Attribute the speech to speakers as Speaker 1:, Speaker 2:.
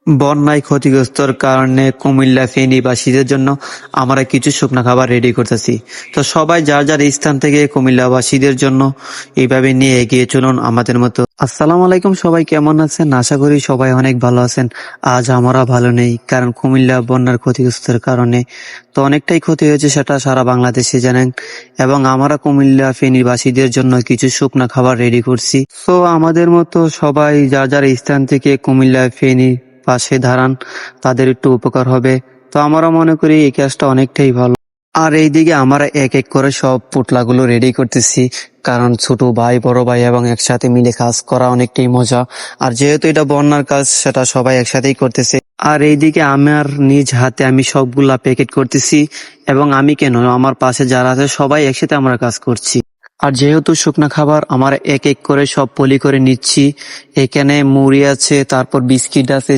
Speaker 1: বন্যায় ক্ষতিগ্রস্তর কারণে কুমিল্লা ফেনীবাসীদের জন্য আমরা কিছু শুকনা খাবার রেডি করতেছি। তো সবাই যার যার স্থান থেকে কুমিল্লাবাসীদের জন্য এইভাবে নিয়ে এগিয়ে চলুন আমাদের মতো। আসসালামু আলাইকুম, সবাই কেমন আছেন? আশা করি সবাই অনেক ভালো আছেন। আজ আমরা ভালো নেই, কারণ কুমিল্লা বন্যার ক্ষতিগ্রস্তের কারণে তো অনেকটাই ক্ষতি হয়েছে, সেটা সারা বাংলাদেশে জানেন। এবং আমরা কুমিল্লা ফেনীবাসীদের জন্য কিছু শুকনা খাবার রেডি করছি। তো আমাদের মতো সবাই যার যার স্থান থেকে কুমিল্লা ফেনী পাশে দাঁড়ান, তাদের একটু উপকার হবে। তো আমরা মনে করি এই কাজটা অনেকটাই ভালো। আর এইদিকে আমরা এক এক করে সব পুটলাগুলো রেডি করতেছি, কারণ ছোট ভাই বড় ভাই এবং একসাথে মিলে কাজ করা অনেকটাই মজা। আর যেহেতু এটা বন্যার কাজ, সেটা সবাই একসাথেই করতেছে। আর এইদিকে আমার নিজ হাতে আমি সবগুলা প্যাকেট করতেছি, এবং আমি কেন, আমার পাশে যারা আছে সবাই একসাথে আমরা কাজ করছি। আর যেহেতু শুকনা খাবার আমার এক এক করে সব পলি করে নিচ্ছি। এখানে মুড়ি আছে, তারপর বিস্কিট আছে,